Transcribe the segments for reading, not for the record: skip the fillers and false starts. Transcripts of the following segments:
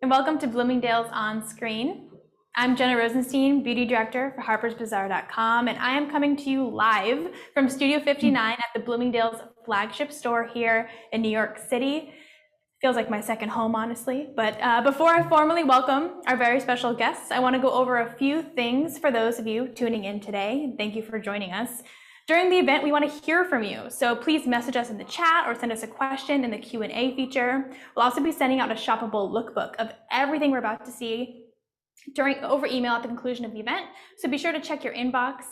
and welcome to Bloomingdale's On Screen. I'm Jenna Rosenstein, Beauty Director for HarpersBazaar.com, and I am coming to you live from Studio 59 at the Bloomingdale's flagship store here in New York City. Feels like my second home, honestly. But before I formally welcome our very special guests, I want to go over a few things for those of you tuning in today. Thank you for joining us. During the event, we want to hear from you, so please message us in the chat or send us a question in the Q&A feature. We'll also be sending out a shoppable lookbook of everything we're about to see over email at the conclusion of the event, so be sure to check your inbox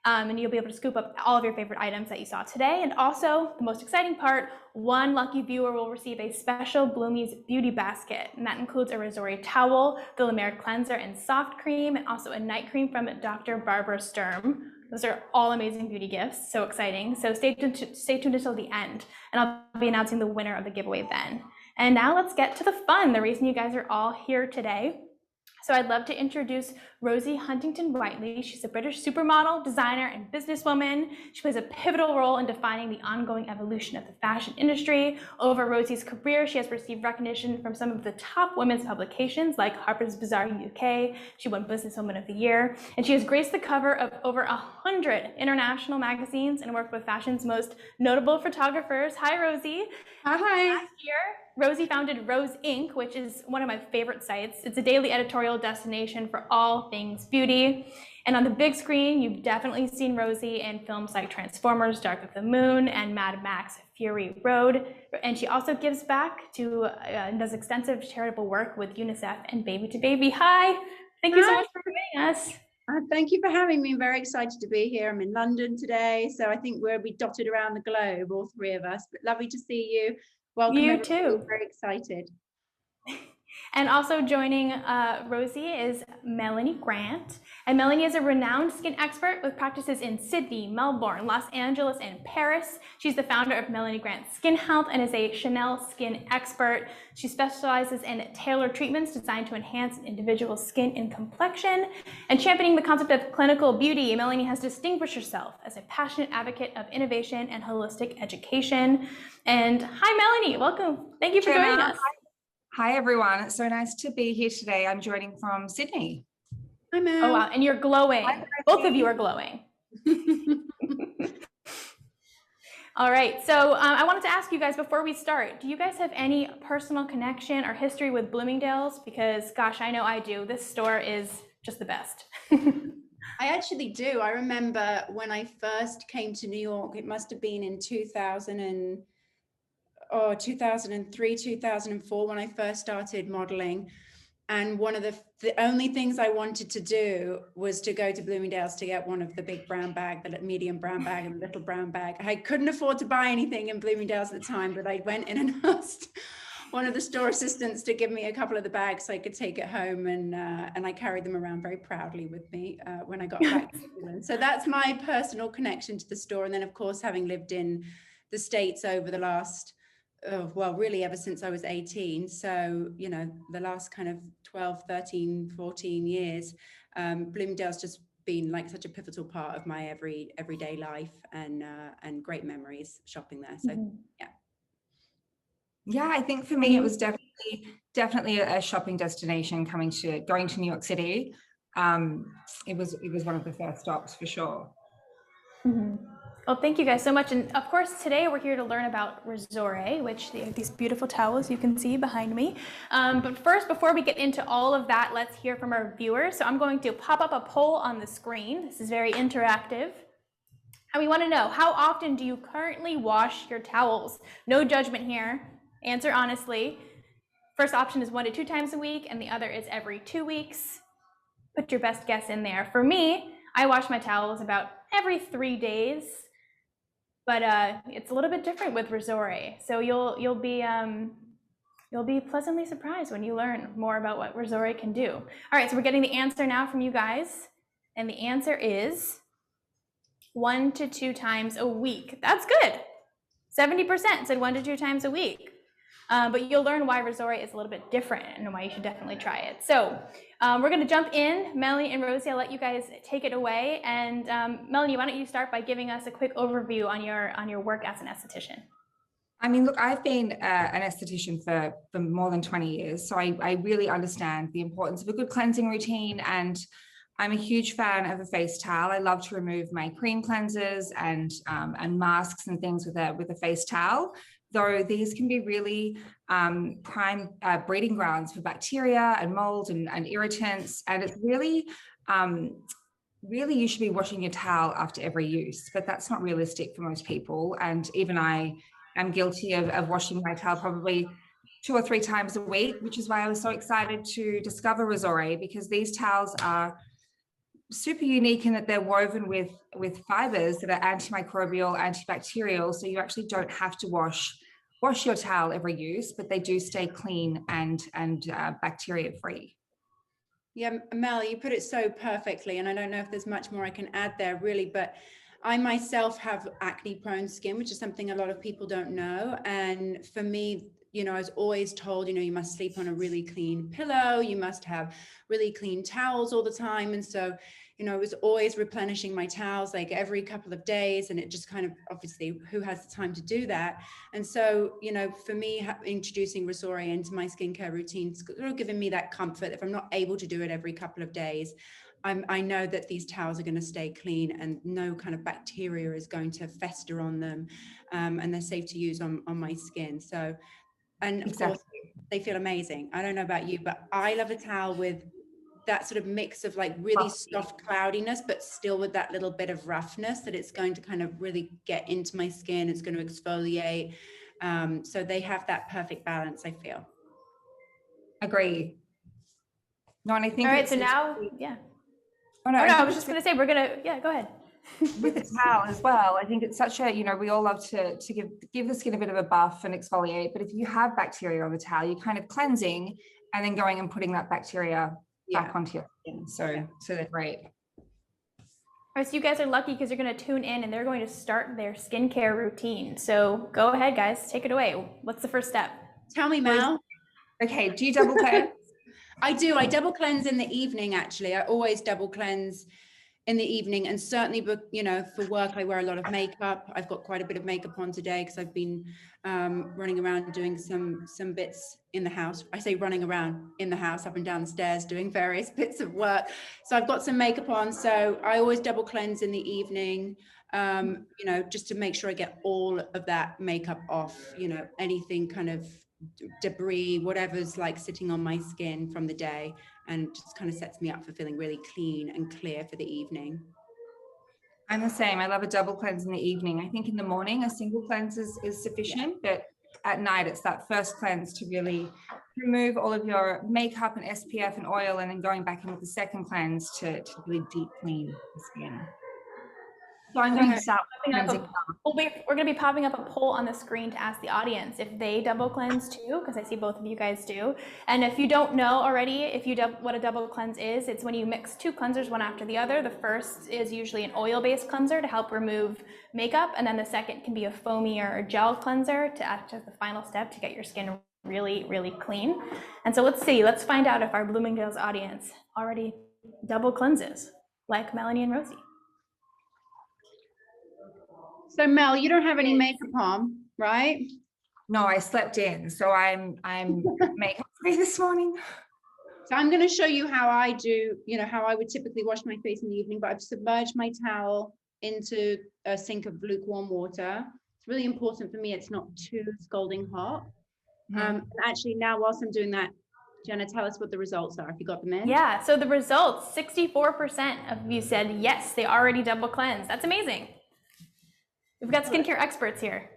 and you'll be able to scoop up all of your favorite items that you saw today. And also, the most exciting part, one lucky viewer will receive a special Bloomies beauty basket, and that includes a Resore towel, the La Mer cleanser and soft cream, and also a night cream from Dr. Barbara Sturm. Those are all amazing beauty gifts, so exciting. So stay tuned until the end, and I'll be announcing the winner of the giveaway then. And now let's get to the fun, the reason you guys are all here today. So I'd love to introduce Rosie Huntington-Whiteley. She's a British supermodel, designer, and businesswoman. She plays a pivotal role in defining the ongoing evolution of the fashion industry. Over Rosie's career, she has received recognition from some of the top women's publications like Harper's Bazaar UK. She won Businesswoman of the Year, and she has graced the cover of over 100 international magazines and worked with fashion's most notable photographers. Hi, Rosie. Hi. Last year, Rosie founded Rose Inc., which is one of my favorite sites. It's a daily editorial destination for all things beauty. And on the big screen, you've definitely seen Rosie in films like Transformers, Dark of the Moon, and Mad Max, Fury Road. And she also gives back to and does extensive charitable work with UNICEF and Baby to Baby. Hi, thank you so much for joining us. Thank you for having me. I'm very excited to be here. I'm in London today, so I think we'll be dotted around the globe, all three of us. But lovely to see you. Welcome. You too. Very excited. And also joining Rosie is Melanie Grant. And Melanie is a renowned skin expert with practices in Sydney, Melbourne, Los Angeles, and Paris. She's the founder of Melanie Grant Skin Health and is a Chanel skin expert. She specializes in tailored treatments designed to enhance an individual's skin and complexion. And championing the concept of clinical beauty, Melanie has distinguished herself as a passionate advocate of innovation and holistic education. And hi, Melanie, welcome. Thank you for joining us. Hi, everyone. It's so nice to be here today. I'm joining from Sydney. Hi, Mel. Oh, wow. And you're glowing. Both of you are glowing. All right. So I wanted to ask you guys before we start, do you guys have any personal connection or history with Bloomingdale's? Because, gosh, I know I do. This store is just the best. I actually do. I remember when I first came to New York, it must have been in 2003, 2004, when I first started modeling. And one of the only things I wanted to do was to go to Bloomingdale's to get one of the big brown bag, the medium brown bag and the little brown bag. I couldn't afford to buy anything in Bloomingdale's at the time, but I went in and asked one of the store assistants to give me a couple of the bags so I could take it home, and I carried them around very proudly with me when I got back to England. So that's my personal connection to the store. And then, of course, having lived in the States over the last well, really ever since I was 18. So, you know, the last kind of 12, 13, 14 years, Bloomingdale's just been like such a pivotal part of my everyday life, and great memories shopping there. So, yeah. Yeah, I think for me, it was definitely a shopping destination going to New York City. It was one of the first stops for sure. Mm-hmm. Well, thank you guys so much. And of course, today we're here to learn about Resore, which they have these beautiful towels you can see behind me. But first, before we get into all of that, let's hear from our viewers. So I'm going to pop up a poll on the screen. This is very interactive. And we want to know, how often do you currently wash your towels? No judgment here. Answer honestly. First option is 1 to 2 times a week, and the other is every 2 weeks. Put your best guess in there. For me, I wash my towels about every 3 days. But it's a little bit different with Resore. So you'll be pleasantly surprised when you learn more about what Resore can do. All right, so we're getting the answer now from you guys, and the answer is 1 to 2 times a week. That's good. 70% said 1 to 2 times a week. But you'll learn why Resore is a little bit different and why you should definitely try it. So we're going to jump in. Melanie and Rosie, I'll let you guys take it away. And Melanie, why don't you start by giving us a quick overview on your work as an esthetician? I mean, look, I've been an esthetician for more than 20 years, so I really understand the importance of a good cleansing routine, and I'm a huge fan of a face towel. I love to remove my cream cleansers and masks and things with a face towel, though these can be really prime breeding grounds for bacteria and mold and irritants, and it's really really you should be washing your towel after every use, but that's not realistic for most people. And even I am guilty of washing my towel probably 2 or 3 times a week, which is why I was so excited to discover Resore, because these towels are super unique in that they're woven with fibers that are antimicrobial, antibacterial, so you actually don't have to wash your towel every use, but they do stay clean and bacteria free. Yeah, Mel, you put it so perfectly, and I don't know if there's much more I can add there really, but I myself have acne prone skin, which is something a lot of people don't know. And for me, you know, I was always told, you know, you must sleep on a really clean pillow, you must have really clean towels all the time. And so, you know, I was always replenishing my towels like every couple of days, and it just kind of, obviously, who has the time to do that? And so, you know, for me, introducing Resore into my skincare routine, sort of giving me that comfort. If I'm not able to do it every couple of days, I know that these towels are going to stay clean and no kind of bacteria is going to fester on them, and they're safe to use on my skin. So, and of course, they feel amazing. I don't know about you, but I love a towel with that sort of mix of like really soft cloudiness, but still with that little bit of roughness that it's going to kind of really get into my skin. It's going to exfoliate. So they have that perfect balance, I feel. Agree. No, and I think all right, so now, yeah. Oh, no, I was just going to say, we're going to, yeah, go ahead. With the towel as well, I think it's such a, you know, we all love to give the skin a bit of a buff and exfoliate, but if you have bacteria on the towel, you're kind of cleansing and then going and putting that bacteria back onto your skin. So they're great. All right, so you guys are lucky because you're going to tune in and they're going to start their skincare routine. So go ahead, guys, take it away. What's the first step? Tell me, Mel. Okay, do you double cleanse? I do. I double cleanse in the evening, actually. I always double cleanse in the evening, and certainly, you know, for work, I wear a lot of makeup. I've got quite a bit of makeup on today because I've been running around doing some bits in the house. I say running around in the house, up and down the stairs, doing various bits of work. So I've got some makeup on. So I always double cleanse in the evening, you know, just to make sure I get all of that makeup off, you know, anything kind of debris, whatever's like sitting on my skin from the day, and just kind of sets me up for feeling really clean and clear for the evening. I'm the same. I love a double cleanse in the evening. I think in the morning, a single cleanse is sufficient, but at night, it's that first cleanse to really remove all of your makeup and SPF and oil, and then going back in with the second cleanse to really deep clean the skin. So I'm going to start cleansing. We're going to be popping up a poll on the screen to ask the audience if they double cleanse too, because I see both of you guys do. And if you don't know already, what a double cleanse is, it's when you mix 2 cleansers one after the other. The first is usually an oil-based cleanser to help remove makeup, and then the second can be a foamy or gel cleanser to act as the final step to get your skin really, really clean. And so let's find out if our Bloomingdale's audience already double cleanses like Melanie and Rosie. So Mel, you don't have any makeup on, right? No, I slept in, so I'm makeup free this morning. So I'm going to show you how I do, you know, how I would typically wash my face in the evening, but I've submerged my towel into a sink of lukewarm water. It's really important for me it's not too scalding hot. Actually, now whilst I'm doing that, Jenna, tell us what the results are, if you got them in. Yeah, so the results, 64% of you said yes, they already double cleanse. That's amazing. We've got skincare experts here.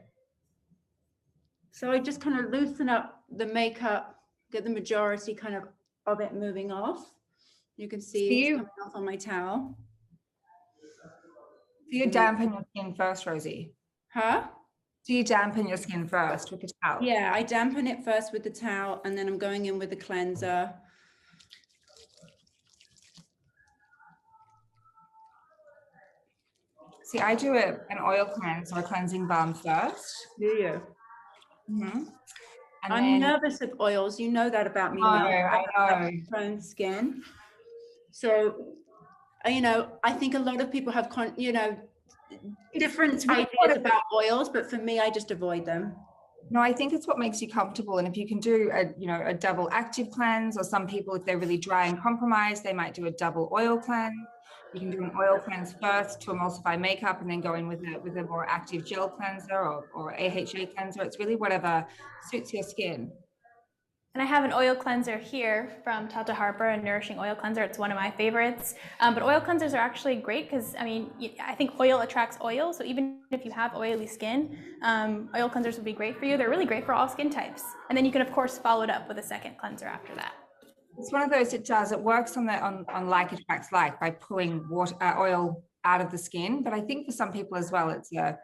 So I just kind of loosen up the makeup, get the majority kind of it moving off. You can see it's coming off on my towel. Do you dampen your skin first, Rosie? Huh? Do you dampen your skin first with the towel? Yeah, I dampen it first with the towel, and then I'm going in with the cleanser. See, I do an oil cleanse or a cleansing balm first. Do you? Mm-hmm. I'm nervous with oils. You know that about me. Oh, Mel. I know. Prone skin. So, you know, I think a lot of people have, you know, different ideas about oils, but for me, I just avoid them. No, I think it's what makes you comfortable. And if you can do a double active cleanse, or some people, if they're really dry and compromised, they might do a double oil cleanse. You can do an oil cleanse first to emulsify makeup and then go in with a more active gel cleanser or AHA cleanser. It's really whatever suits your skin. And I have an oil cleanser here from Tata Harper, a nourishing oil cleanser. It's one of my favorites. But oil cleansers are actually great because, I mean, I think oil attracts oil. So even if you have oily skin, oil cleansers would be great for you. They're really great for all skin types. And then you can, of course, follow it up with a second cleanser after that. It's one of those, it works on like attracts like by pulling oil out of the skin. But I think for some people as well, it's a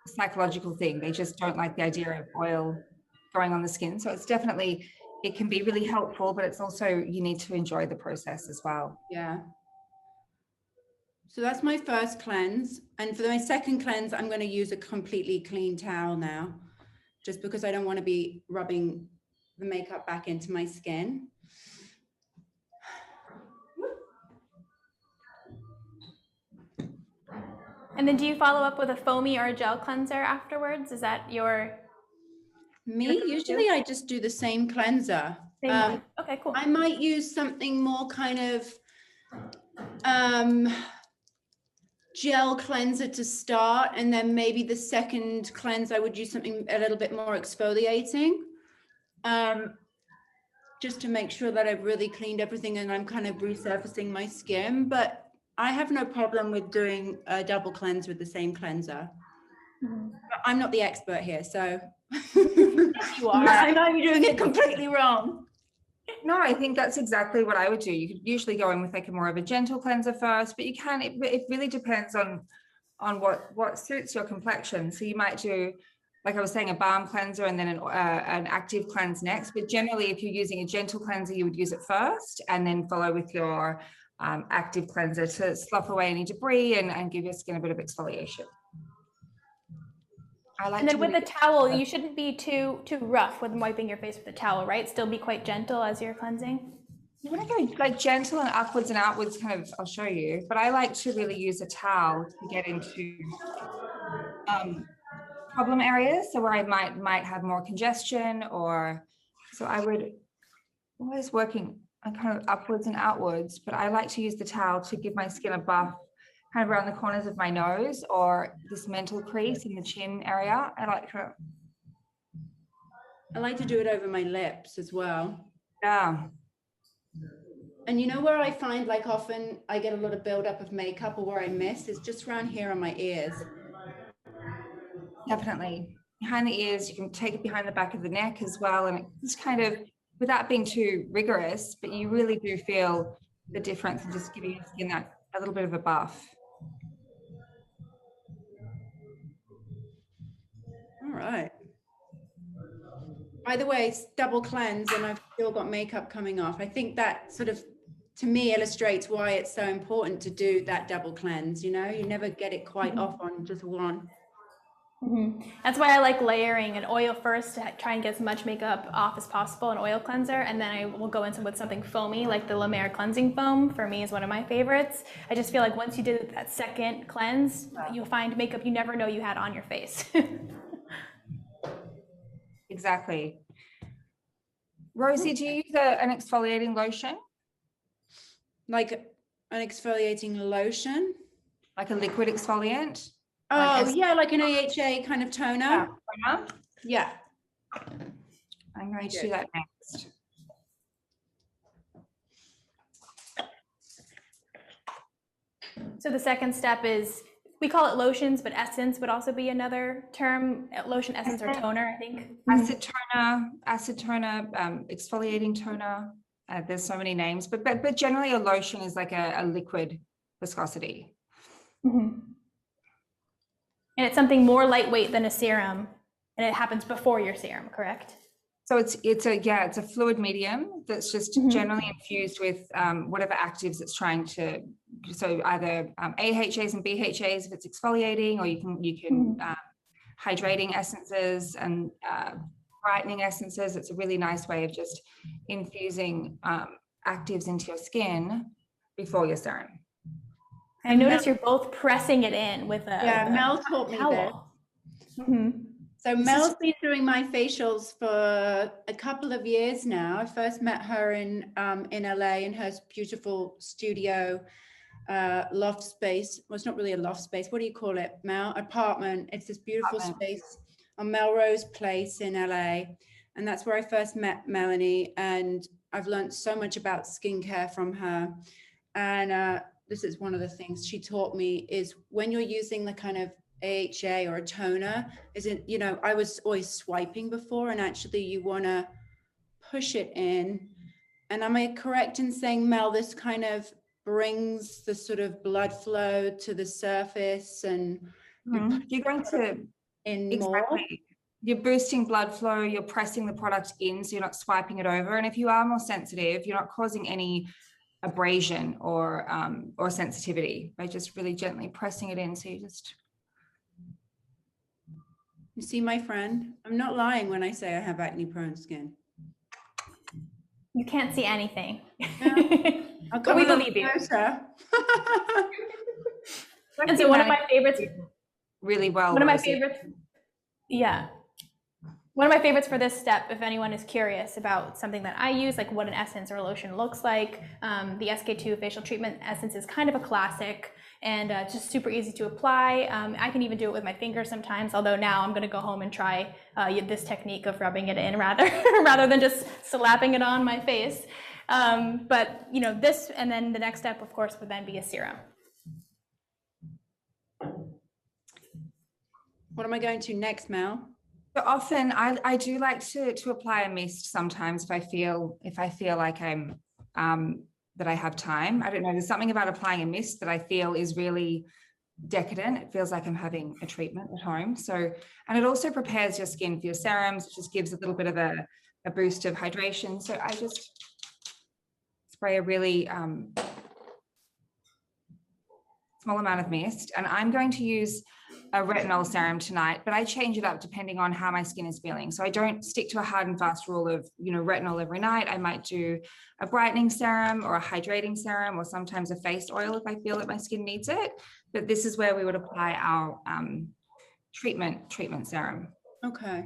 psychological thing. They just don't like the idea of oil going on the skin. So it's definitely, it can be really helpful, but it's also, you need to enjoy the process as well. Yeah. So that's my first cleanse. And for my second cleanse, I'm going to use a completely clean towel now, just because I don't want to be rubbing the makeup back into my skin. And then do you follow up with a foamy or a gel cleanser afterwards? Is that your... Me, usually I just do the same cleanser. Okay, cool. I might use something more kind of gel cleanser to start, and then maybe the second cleanse I would use something a little bit more exfoliating, just to make sure that I've really cleaned everything and I'm kind of resurfacing my skin. But I have no problem with doing a double cleanse with the same cleanser. But I'm not the expert here, so You are. I might be doing it completely wrong. No, I think that's exactly what I would do. You could usually go in with like a more of a gentle cleanser first, but you can, it really depends on what suits your complexion. So you might do, like I was saying, a balm cleanser and then an active cleanse next. But generally, if you're using a gentle cleanser, you would use it first and then follow with your active cleanser to slough away any debris and give your skin a bit of exfoliation. And then with the towel, you shouldn't be too rough when wiping your face with the towel, right? Still be quite gentle as you're cleansing. You want to go like gentle and upwards and outwards kind of, I'll show you, but I like to really use a towel to get into problem areas. So where I might have more congestion, or so I would always working kind of upwards and outwards, but I like to use the towel to give my skin a buff kind of around the corners of my nose or this mental crease in the chin area. I like to do it over my lips as well. Yeah. And you know where I find like often I get a lot of buildup of makeup, or where I miss, is just around here on my ears. Definitely. Behind the ears, you can take it behind the back of the neck as well. And it's kind of, without being too rigorous, but you really do feel the difference in just giving your skin that a little bit of a buff. All right. By the way, it's double cleanse and I've still got makeup coming off. I think that sort of, to me, illustrates why it's so important to do that double cleanse. You know, you never get it quite off on just one. That's why I like layering an oil first to try and get as much makeup off as possible, an oil cleanser, and then I will go in with something foamy like the La Mer cleansing foam. For me is one of my favorites. I just feel like once you did that second cleanse, you'll find makeup you never know you had on your face. Exactly. Rosie, do you use an exfoliating lotion? Like an exfoliating lotion? Like a liquid exfoliant? Oh, yeah, like an AHA kind of toner. Yeah. I'm going to do that next. So the second step is, we call it lotions, but essence would also be another term. Lotion, essence, or toner, I think. Acid toner, exfoliating toner. There's so many names, but generally a lotion is like a liquid viscosity. And it's something more lightweight than a serum, and it happens before your serum, correct? So it's a fluid medium that's just generally infused with whatever actives it's trying to. So either AHAs and BHAs if it's exfoliating, or you can hydrating essences and brightening essences. It's a really nice way of just infusing actives into your skin before your serum. I notice you're both pressing it in with a Mel taught me towel. So Mel's been doing my facials for a couple of years now. I first met her in LA in her beautiful studio loft space. Well, it's not really a loft space. What do you call it, Mel? Apartment. It's this beautiful space on Melrose Place in LA. And that's where I first met Melanie. And I've learned so much about skincare from her. And this is one of the things she taught me is when you're using the kind of AHA or a toner, isn't, you know, I was always swiping before, and actually you want to push it in. And am I correct in saying, Mel, this kind of brings the sort of blood flow to the surface, and you're going to in more? You're boosting blood flow, you're pressing the product in, so you're not swiping it over. And if you are more sensitive, you're not causing any abrasion or sensitivity by just really gently pressing it in. So you see, my friend, I'm not lying when I say I have acne prone skin. You can't see anything. But we believe you. And so one of my favorites, really well. One of my favorites, yeah. One of my favorites for this step, if anyone is curious about something that I use, like what an essence or a lotion looks like, the SK2 facial treatment essence is kind of a classic and just super easy to apply. I can even do it with my fingers sometimes, although now I'm going to go home and try this technique of rubbing it in rather than just slapping it on my face. But you know, this, and then the next step, of course, would then be a serum. What am I going to next, Mel? So often I do like to apply a mist sometimes if I feel like I'm that I have time. I don't know, there's something about applying a mist that I feel is really decadent. It feels like I'm having a treatment at home. So, and it also prepares your skin for your serums. It just gives a little bit of a boost of hydration. So I just spray a really small amount of mist, and I'm going to use a retinol serum tonight, but I change it up depending on how my skin is feeling. So I don't stick to a hard and fast rule of, you know, retinol every night. I might do a brightening serum or a hydrating serum, or sometimes a face oil if I feel that my skin needs it. But this is where we would apply our treatment serum. Okay.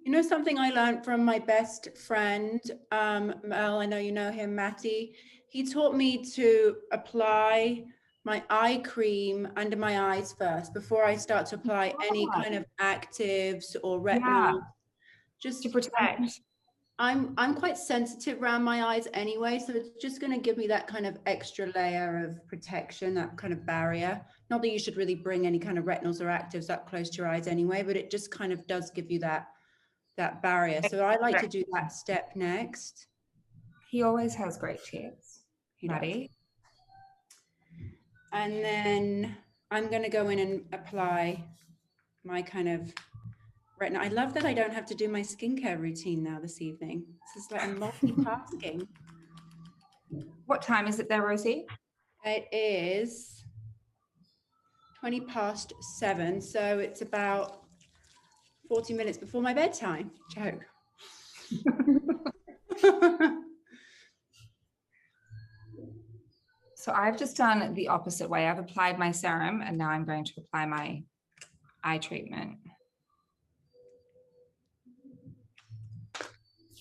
You know, something I learned from my best friend, Mel, I know you know him, Matty. He taught me to apply my eye cream under my eyes first before I start to apply any kind of actives or retinol. Just to protect. I'm quite sensitive around my eyes anyway, so it's just going to give me that kind of extra layer of protection, that kind of barrier. Not that you should really bring any kind of retinols or actives up close to your eyes anyway, but it just kind of does give you that barrier. So I like to do that step next. He always has great tips, Maddie. And then I'm going to go in and apply my kind of retinol. I love that I don't have to do my skincare routine now this evening. This is like multitasking. What time is it there, Rosie? It is 7:20, so it's about 40 minutes before my bedtime. Joke. So I've just done the opposite way. I've applied my serum, and now I'm going to apply my eye treatment.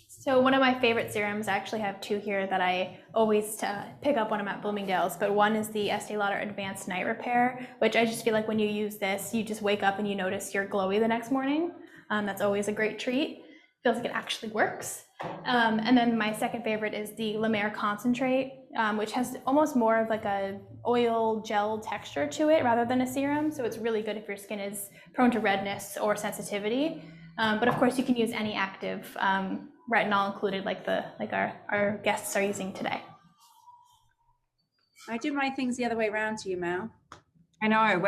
So one of my favorite serums, I actually have two here that I always pick up when I'm at Bloomingdale's, but one is the Estee Lauder Advanced Night Repair, which I just feel like when you use this, you just wake up and you notice you're glowy the next morning. That's always a great treat. Feels like it actually works. And then my second favorite is the La Mer Concentrate, which has almost more of like a oil gel texture to it rather than a serum. So it's really good if your skin is prone to redness or sensitivity. But of course you can use any active, retinol included, like our guests are using today. I do my things the other way around to you, Mel. I know,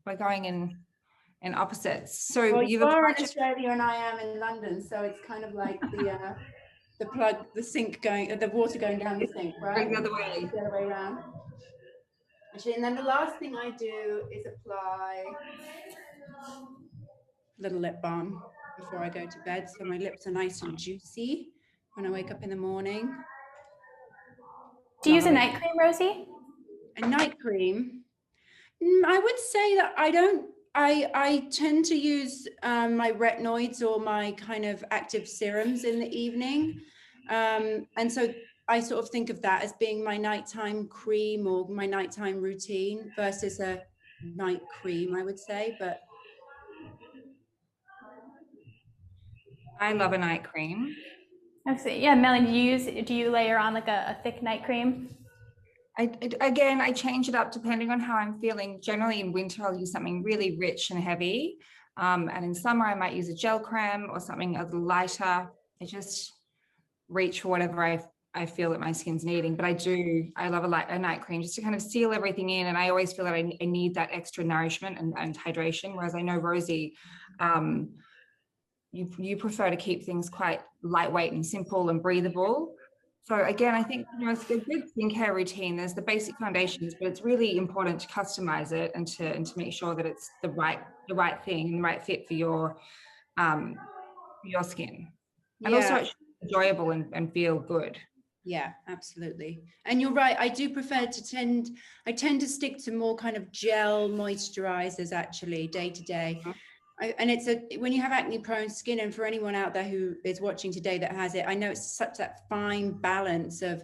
we're going in opposites. So well, you are in Australia and I am in London, so it's kind of like the plug, the sink going, the water going down the sink, right? The other way. The other way around. Actually, and then the last thing I do is apply a little lip balm before I go to bed, so my lips are nice and juicy when I wake up in the morning. Do you use a night cream, Rosie? A night cream? I would say that I don't I tend to use my retinoids or my kind of active serums in the evening. And so I sort of think of that as being my nighttime cream or my nighttime routine versus a night cream, I would say. But I love a night cream. Absolutely. Yeah, Melanie, do you layer on like a thick night cream? Again, I change it up depending on how I'm feeling. Generally in winter, I'll use something really rich and heavy. And in summer, I might use a gel creme or something a little lighter. I just reach for whatever I feel that my skin's needing. But I love a night cream just to kind of seal everything in. And I always feel that I need that extra nourishment and hydration. Whereas I know, Rosie, you prefer to keep things quite lightweight and simple and breathable. So again, I think, it's a good skincare routine. There's the basic foundations, but it's really important to customize it and to make sure that it's the right thing and the right fit for your skin. And also it's enjoyable and feel good. Yeah, absolutely. And you're right. I do prefer I tend to stick to more kind of gel moisturizers actually day to day. And when you have acne prone skin, and for anyone out there who is watching today that has it, I know it's such that fine balance of,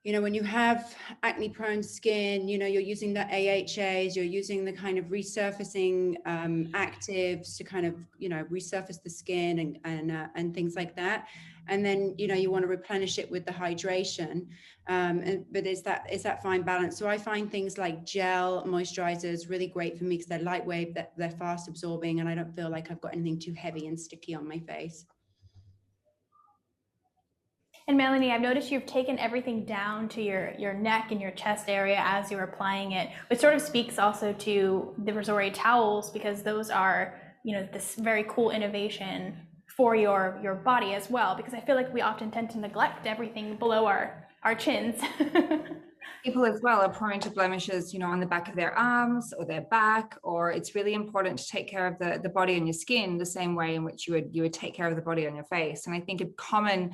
when you have acne prone skin, you're using the AHAs, you're using the kind of resurfacing actives to kind of, resurface the skin and things like that. And then, you want to replenish it with the hydration. But it's that fine balance. So I find things like gel moisturizers really great for me because they're lightweight, they're fast absorbing, and I don't feel like I've got anything too heavy and sticky on my face. And Melanie, I've noticed you've taken everything down to your neck and your chest area as you're applying it, which sort of speaks also to the Resore towels, because those are, this very cool innovation for your body as well, because I feel like we often tend to neglect everything below our chins. People as well are prone to blemishes, on the back of their arms or their back, or it's really important to take care of the body and your skin the same way in which you would take care of the body on your face. And I think a common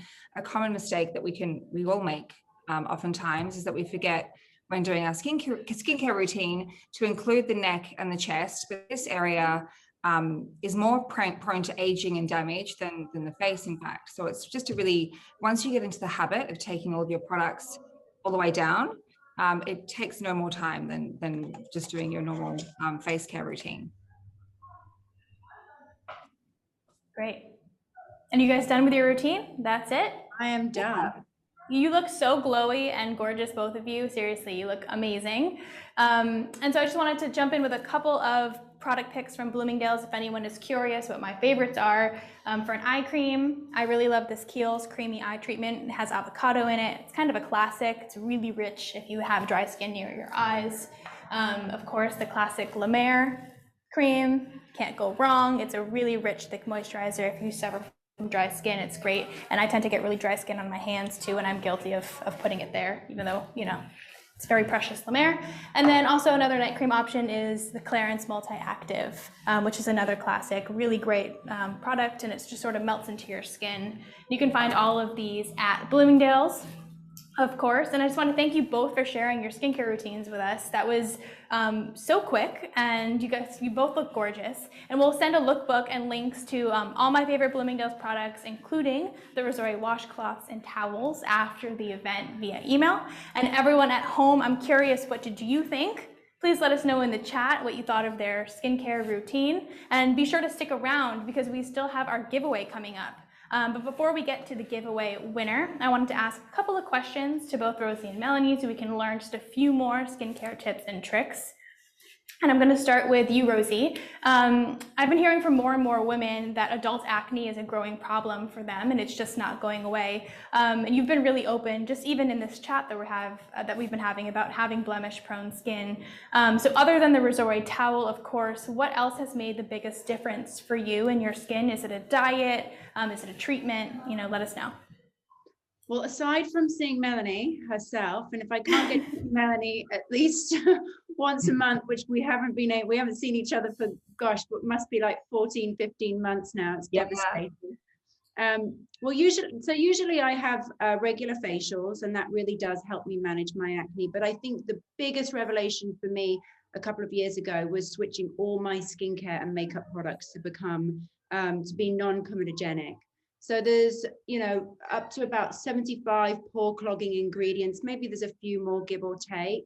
mistake that we all make oftentimes is that we forget when doing our skincare routine to include the neck and the chest, but this area is more prone to aging and damage than the face, in fact. So it's just once you get into the habit of taking all of your products all the way down, it takes no more time than just doing your normal face care routine. Great. And you guys done with your routine? That's it? I am done. You look so glowy and gorgeous, both of you. Seriously, you look amazing. And so I just wanted to jump in with a couple of product picks from Bloomingdale's if anyone is curious what my favorites are. For an eye cream, I really love this Kiehl's Creamy Eye Treatment. It has avocado in it. It's kind of a classic. It's really rich if you have dry skin near your eyes. Of course, the classic La Mer cream. Can't go wrong. It's a really rich, thick moisturizer. If you suffer from dry skin, it's great. And I tend to get really dry skin on my hands too, and I'm guilty of putting it there, even though, it's very precious La Mer. And then also another night cream option is the Clarins Multi-Active, which is another classic, really great product, and it just sort of melts into your skin. You can find all of these at Bloomingdale's, of course. And I just want to thank you both for sharing your skincare routines with us. That was so quick, and you both look gorgeous. And we'll send a lookbook and links to all my favorite Bloomingdale's products, including the Resore washcloths and towels after the event via email. And everyone at home, I'm curious, what did you think? Please let us know in the chat what you thought of their skincare routine, and be sure to stick around because we still have our giveaway coming up. But before we get to the giveaway winner, I wanted to ask a couple of questions to both Rosie and Melanie so we can learn just a few more skincare tips and tricks. And I'm going to start with you, Rosie. I've been hearing from more and more women that adult acne is a growing problem for them, and it's just not going away. And you've been really open, just even in this chat that we've been having about having blemish-prone skin. So other than the Resore towel, of course, what else has made the biggest difference for you and your skin? Is it a diet? Is it a treatment? Let us know. Well, aside from seeing Melanie herself, and if I can't get to see Melanie at least once a month, which we haven't seen each other for, gosh, it must be like 14, 15 months now. It's devastating. Well, usually I have regular facials, and that really does help me manage my acne. But I think the biggest revelation for me a couple of years ago was switching all my skincare and makeup products to be non-comedogenic. So there's, up to about 75 pore clogging ingredients. Maybe there's a few more, give or take,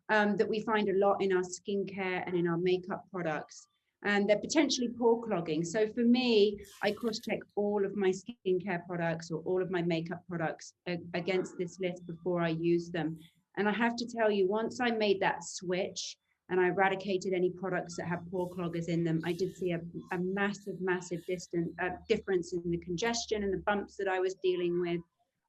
that we find a lot in our skincare and in our makeup products. And they're potentially pore clogging. So for me, I cross-check all of my skincare products or all of my makeup products against this list before I use them. And I have to tell you, once I made that switch and I eradicated any products that have pore cloggers in them, I did see a massive difference in the congestion and the bumps that I was dealing with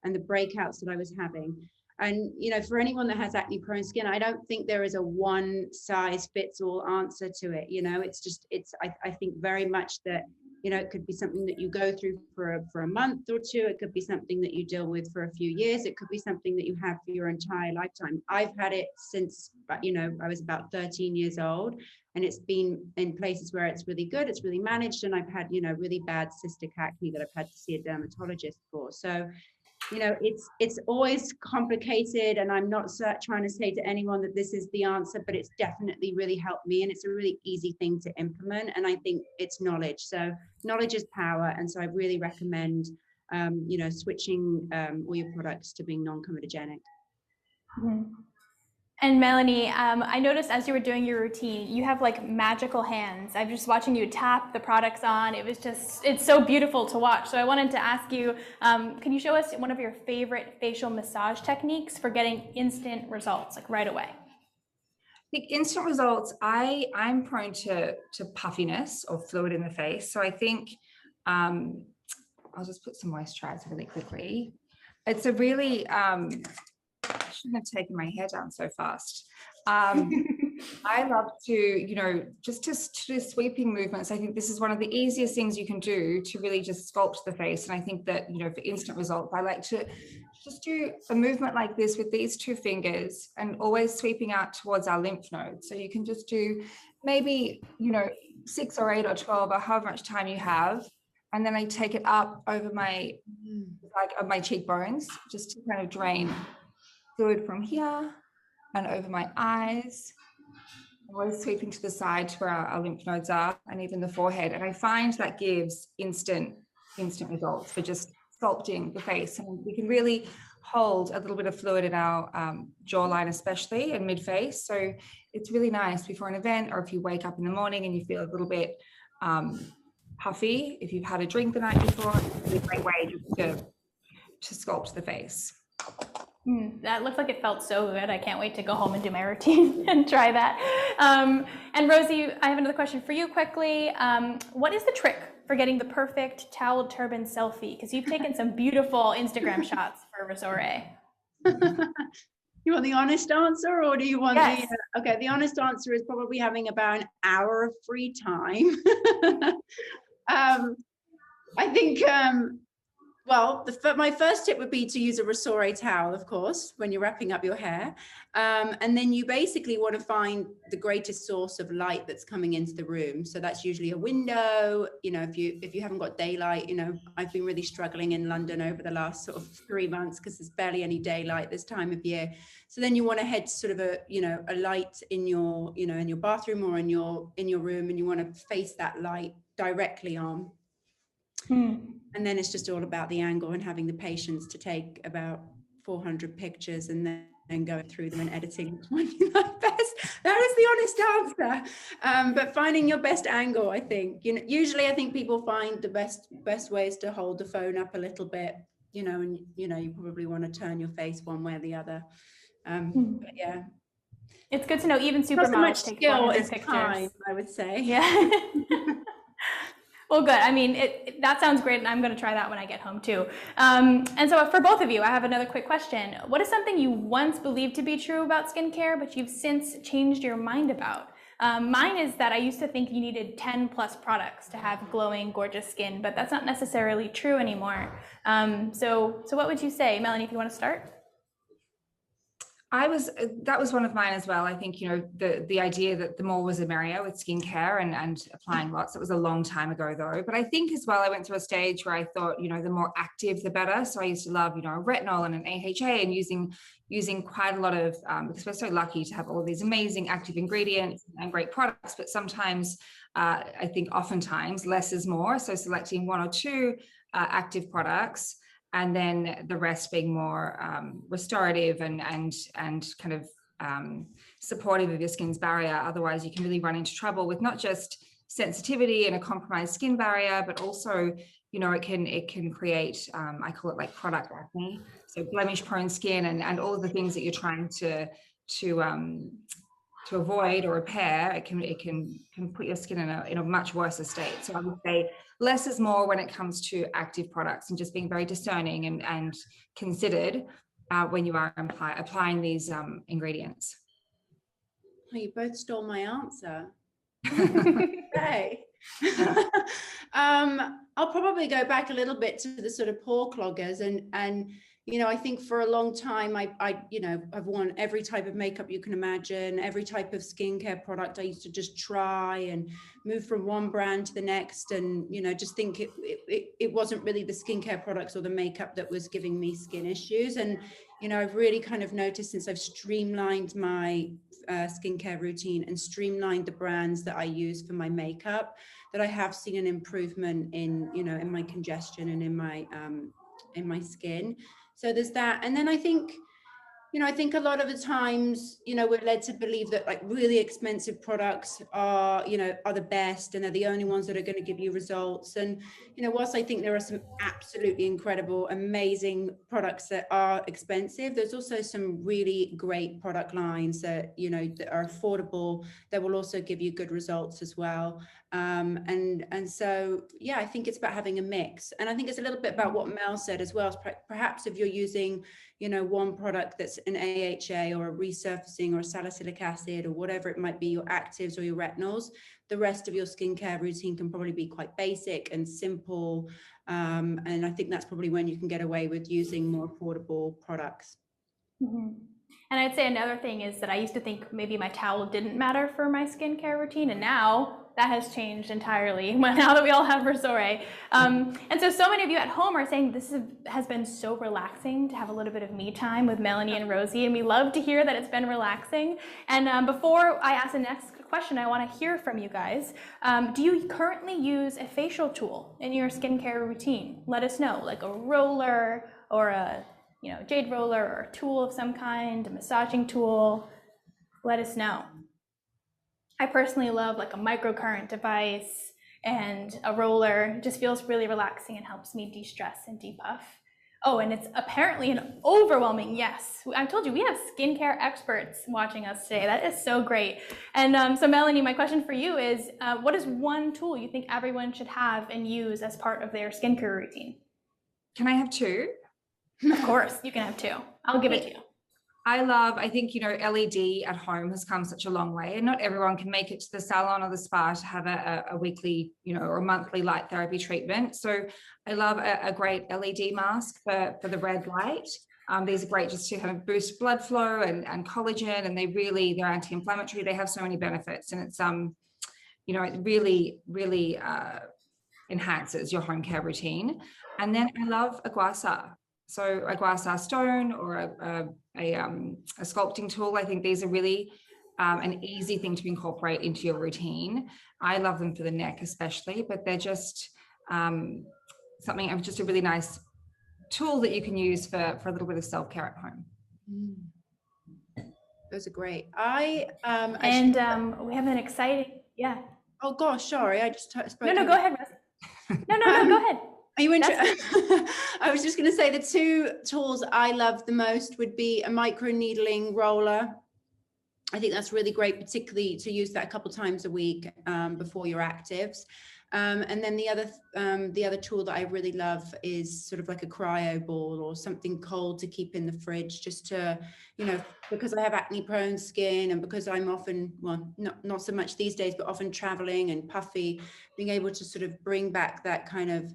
and the breakouts that I was having. And, for anyone that has acne prone skin, I don't think there is a one size fits all answer to it. I think very much that, it could be something that you go through for a month or two. It could be something that you deal with for a few years. It could be something that you have for your entire lifetime. I've had it since, I was about 13 years old, and it's been in places where it's really good. It's really managed. And I've had, really bad cystic acne that I've had to see a dermatologist for. So, it's always complicated, and I'm not trying to say to anyone that this is the answer, but it's definitely really helped me, and it's a really easy thing to implement. And I think it's knowledge. So knowledge is power. And so I really recommend, switching all your products to being non-comedogenic. Mm-hmm. And Melanie, I noticed as you were doing your routine, you have like magical hands. I'm just watching you tap the products on. It's so beautiful to watch. So I wanted to ask you, can you show us one of your favorite facial massage techniques for getting instant results, like right away? I think instant results, I'm prone to puffiness or fluid in the face. So I think I'll just put some moisturizer really quickly. It's a really, I shouldn't have taken my hair down so fast. I love to, just to do sweeping movements. I think this is one of the easiest things you can do to really just sculpt the face. And I think that, for instant results, I like to just do a movement like this with these two fingers and always sweeping out towards our lymph nodes. So you can just do maybe, 6 or 8 or 12 or however much time you have. And then I take it up over my cheekbones, just to kind of drain fluid from here and over my eyes, always sweeping to the side to where our lymph nodes are, and even the forehead. And I find that gives instant results for just sculpting the face. And we can really hold a little bit of fluid in our jawline, especially in mid-face. So it's really nice before an event, or if you wake up in the morning and you feel a little bit puffy, if you've had a drink the night before, it's a really great way to sculpt the face. That looked like it felt so good. I can't wait to go home and do my routine and try that. And Rosie, I have another question for you quickly. What is the trick for getting the perfect towel turban selfie? Because you've taken some beautiful Instagram shots for Resore. You want the honest answer, or do you want Yes. Okay, the honest answer is probably having about an hour of free time. I think, well, my first tip would be to use a Resore towel, of course, when you're wrapping up your hair. And then you basically want to find the greatest source of light that's coming into the room. So that's usually a window. If you haven't got daylight, I've been really struggling in London over the last sort of 3 months because there's barely any daylight this time of year. So then you want to head to sort of a light in your, in your bathroom or in your room, and you want to face that light directly on. And then it's just all about the angle and having the patience to take about 400 pictures and then going through them and editing which one you like best. That is the honest answer. But finding your best angle, I think, usually I think people find the best ways to hold the phone up a little bit, and you probably want to turn your face one way or the other. But yeah. It's good to know even supermodels Not so much take skill, 400 it's pictures. time, I would say. Yeah. Well, good. I mean, that sounds great, and I'm going to try that when I get home too. And so for both of you, I have another quick question. What is something you once believed to be true about skincare, but you've since changed your mind about? Mine is that I used to think you needed 10 plus products to have glowing, gorgeous skin, but that's not necessarily true anymore. So what would you say, Melanie, if you want to start? That was one of mine as well. I think, the idea that the more was the merrier with skincare and applying lots. It was a long time ago though. But I think as well, I went through a stage where I thought, the more active, the better. So I used to love, a retinol and an AHA and using quite a lot of, because we're so lucky to have all these amazing active ingredients and great products, but sometimes I think oftentimes less is more. So selecting one or two active products, and then the rest being more restorative and kind of supportive of your skin's barrier. Otherwise, you can really run into trouble with not just sensitivity and a compromised skin barrier, but also, it can create, I call it like product acne, so blemish-prone skin and all of the things that you're trying to avoid or repair. It can put your skin in a much worse state. So I would say less is more when it comes to active products, and just being very discerning and considered when you are applying these ingredients. Oh, you both stole my answer. Hey. I'll probably go back a little bit to the sort of pore cloggers and I think for a long time I've worn every type of makeup you can imagine, every type of skincare product. I used to just try and move from one brand to the next, and just think it wasn't really the skincare products or the makeup that was giving me skin issues. And I've really kind of noticed, since I've streamlined my skincare routine and streamlined the brands that I use for my makeup, that I have seen an improvement in in my congestion and in my skin. So there's that. And then I think a lot of the times, we're led to believe that like really expensive products are the best, and they're the only ones that are going to give you results. And, whilst I think there are some absolutely incredible, amazing products that are expensive, there's also some really great product lines that, that are affordable, that will also give you good results as well. And so, yeah, I think it's about having a mix. And I think it's a little bit about what Mel said as well. Perhaps if you're using, one product that's an AHA or a resurfacing or a salicylic acid or whatever it might be, your actives or your retinols, the rest of your skincare routine can probably be quite basic and simple. And I think that's probably when you can get away with using more affordable products. Mm-hmm. And I'd say another thing is that I used to think maybe my towel didn't matter for my skincare routine, and now that has changed entirely now that we all have Resore. And so many of you at home are saying this has been so relaxing to have a little bit of me time with Melanie and Rosie, and we love to hear that it's been relaxing. And before I ask the next question, I want to hear from you guys. Do you currently use a facial tool in your skincare routine? Let us know, like a roller or a jade roller or a tool of some kind, a massaging tool. Let us know. I personally love like a microcurrent device and a roller. It just feels really relaxing and helps me de-stress and depuff. Oh, and it's apparently an overwhelming yes. I told you we have skincare experts watching us today. That is so great. And so Melanie, my question for you is, what is one tool you think everyone should have and use as part of their skincare routine? Can I have two? Of course, you can have two. I'll give it to you. I think, LED at home has come such a long way, and not everyone can make it to the salon or the spa to have a weekly, or a monthly light therapy treatment. So I love a great LED mask for the red light. These are great just to kind of boost blood flow and collagen, and they're anti-inflammatory. They have so many benefits, and it's, it really, really enhances your home care routine. And then I love a gua sha. So a gua sha stone or a sculpting tool. I think these are really an easy thing to incorporate into your routine. I love them for the neck especially, but they're just just a really nice tool that you can use for a little bit of self-care at home. Those are great. We have an exciting, yeah. Oh gosh, sorry, I just spoke. No, go ahead, Rose. No, go ahead. Are you interested? I was just going to say the two tools I love the most would be a micro needling roller. I think that's really great, particularly to use that a couple times a week before your actives. And then the other tool that I really love is sort of like a cryo ball or something cold to keep in the fridge, just to, you know, because I have acne prone skin and because I'm often, well, not so much these days, but often traveling and puffy, being able to sort of bring back that kind of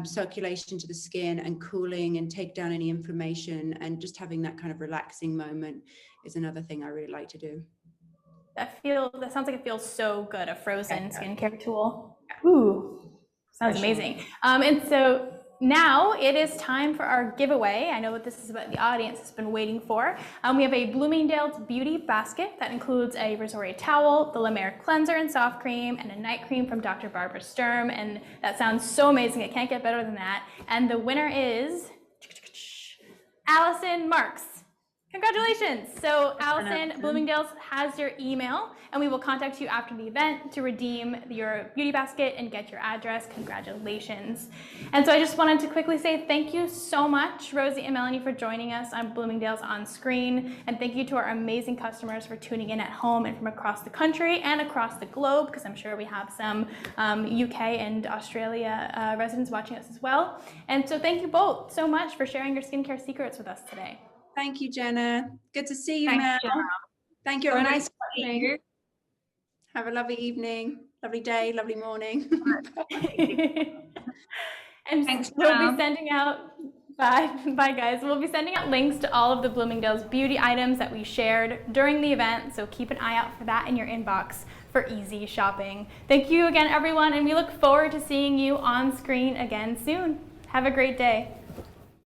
circulation to the skin and cooling and take down any inflammation, and just having that kind of relaxing moment is another thing I really like to do. That sounds like it feels so good, a frozen skincare tool. Ooh, sounds amazing. And so now it is time for our giveaway. I know what this is what the audience has been waiting for. We have a Bloomingdale's Beauty Basket that includes a Resore towel, the La Mer cleanser and soft cream, and a night cream from Dr. Barbara Sturm. And that sounds so amazing. It can't get better than that. And the winner is Allison Marks. Congratulations. So Allison, Bloomingdale's has your email, and we will contact you after the event to redeem your beauty basket and get your address. Congratulations. And so I just wanted to quickly say thank you so much, Rosie and Melanie, for joining us on Bloomingdale's On Screen. And thank you to our amazing customers for tuning in at home and from across the country and across the globe, because I'm sure we have some UK and Australia residents watching us as well. And so thank you both so much for sharing your skincare secrets with us today. Thank you, Jenna. Good to see you, Thanks, Mel. Jenna. Thank you. So Everybody nice to meet you. Have a lovely evening, lovely day, lovely morning. And Thanks, we'll Mel. be sending out, bye guys. We'll be sending out links to all of the Bloomingdale's beauty items that we shared during the event, so keep an eye out for that in your inbox for easy shopping. Thank you again, everyone, and we look forward to seeing you on screen again soon. Have a great day.